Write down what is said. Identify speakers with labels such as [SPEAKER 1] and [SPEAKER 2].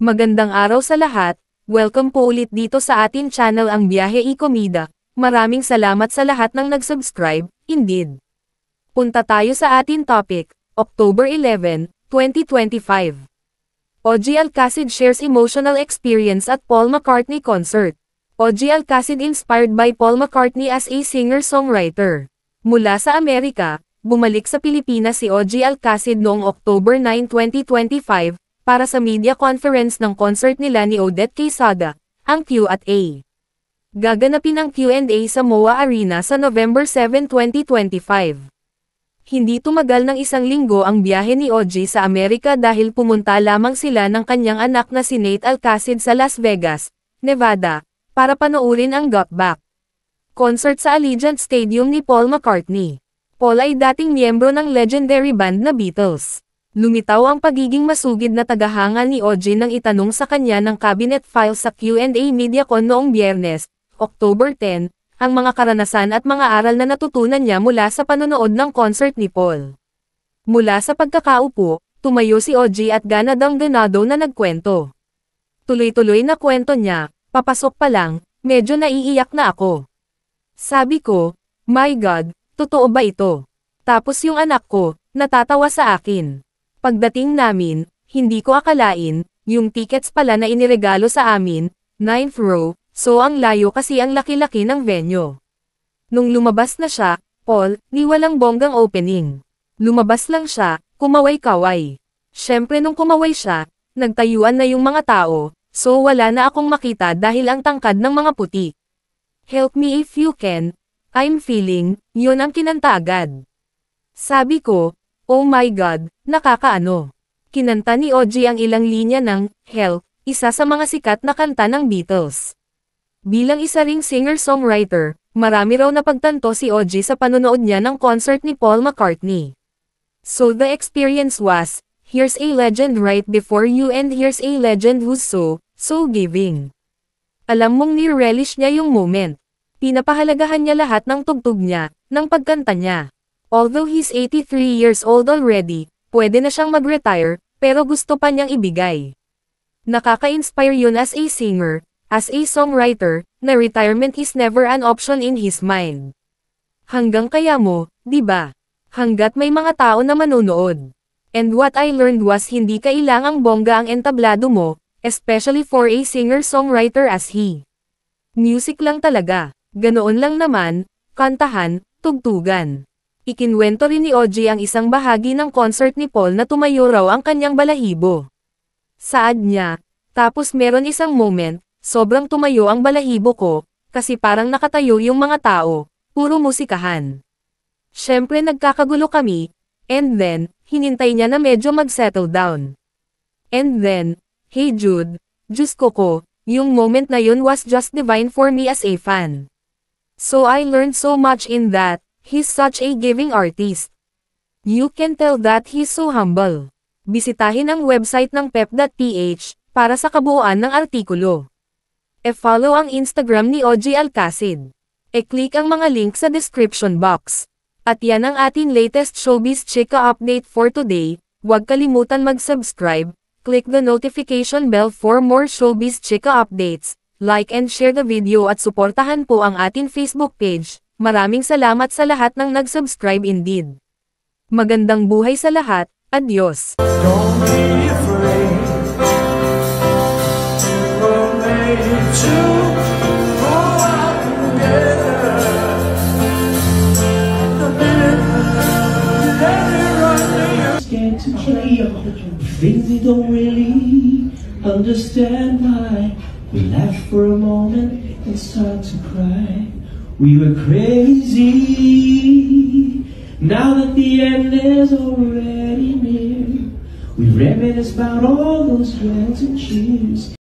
[SPEAKER 1] Magandang araw sa lahat, welcome po ulit dito sa atin channel ang Biyahe y Komida. Maraming salamat sa lahat ng nag-subscribe, indeed. Punta tayo sa atin topic, October 11, 2025. OG Alcacid shares emotional experience at Paul McCartney concert. OG Alcacid inspired by Paul McCartney as a singer-songwriter. Mula sa Amerika, bumalik sa Pilipinas si OG Alcacid noong October 9, 2025, para sa media conference ng concert nila ni Odette Quezada, ang Q&A. Gaganapin ang Q&A sa MOA Arena sa November 7, 2025. Hindi tumagal ng isang linggo ang biyahe ni OG sa Amerika dahil pumunta lamang sila ng kanyang anak na si Nate Alcacid sa Las Vegas, Nevada, para panoorin ang Got Back concert sa Allegiant Stadium ni Paul McCartney. Paul ay dating miyembro ng legendary band na Beatles. Lumitaw ang pagiging masugid na tagahanga ni OG nang itanong sa kanya ng cabinet file sa Q&A MediaCon noong Biyernes, October 10, ang mga karanasan at mga aral na natutunan niya mula sa panonood ng concert ni Paul. Mula sa pagkakaupo, tumayo si OG at ganado na nagkwento. Tuloy-tuloy na kwento niya, papasok pa lang, medyo naiiyak na ako. Sabi ko, my God, totoo ba ito? Tapos yung anak ko, natatawa sa akin. Pagdating namin, hindi ko akalain, yung tickets pala na iniregalo sa amin, 9th row, so ang layo kasi ang laki-laki ng venue. Nung lumabas na siya, Paul, ni walang bonggang opening. Lumabas lang siya, kumaway-kaway. Syempre nung kumaway siya, nagtayuan na yung mga tao, so wala na akong makita dahil ang tangkad ng mga puti. Help me if you can, I'm feeling, yun ang kinanta agad. Sabi ko, oh my God, nakakaano. Kinanta ni OG ang ilang linya ng Help, isa sa mga sikat na kanta ng Beatles. Bilang isa ring singer-songwriter, marami raw napagtanto si OG sa panonood niya ng concert ni Paul McCartney. So the experience was, here's a legend right before you and here's a legend who's so giving. Alam mong ni-relish niya yung moment. Pinapahalagahan niya lahat ng tugtog niya, ng pagkanta niya. Although he's 83 years old already, pwede na siyang mag-retire, pero gusto pa niyang ibigay. Nakaka-inspire yun as a singer, as a songwriter, na retirement is never an option in his mind. Hanggang kaya mo, di ba? Hanggat may mga tao na manonood. And what I learned was hindi kailangang bongga ang entablado mo, especially for a singer-songwriter as he. Music lang talaga, ganoon lang naman, kantahan, tugtugan. Ikinwento rin ni OG ang isang bahagi ng concert ni Paul na tumayo raw ang kanyang balahibo. Saad niya, tapos meron isang moment, sobrang tumayo ang balahibo ko, kasi parang nakatayo yung mga tao, puro musikahan. Syempre nagkakagulo kami, and then, hinintay niya na medyo mag-settle down. And then, hey Jude, Diyos ko, yung moment na yun was just divine for me as a fan. So I learned so much in that. He's such a giving artist. You can tell that he's so humble. Bisitahin ang website ng pep.ph para sa kabuuan ng artikulo. E-follow ang Instagram ni OG Alcacid. E-click ang mga link sa description box. At yan ang ating latest showbiz chika update for today. Huwag kalimutan mag-subscribe, click the notification bell for more showbiz chika updates, like and share the video at suportahan po ang ating Facebook page. Maraming salamat sa lahat ng nag-subscribe indeed. Magandang buhay sa lahat, adios.
[SPEAKER 2] Don't be afraid. We're made to go out together. The minute you let it run me,
[SPEAKER 3] scared to play things you don't really understand why. We laugh for a moment and start to cry. We were crazy. Now that the end is already near, we reminisce about all those friends and cheers.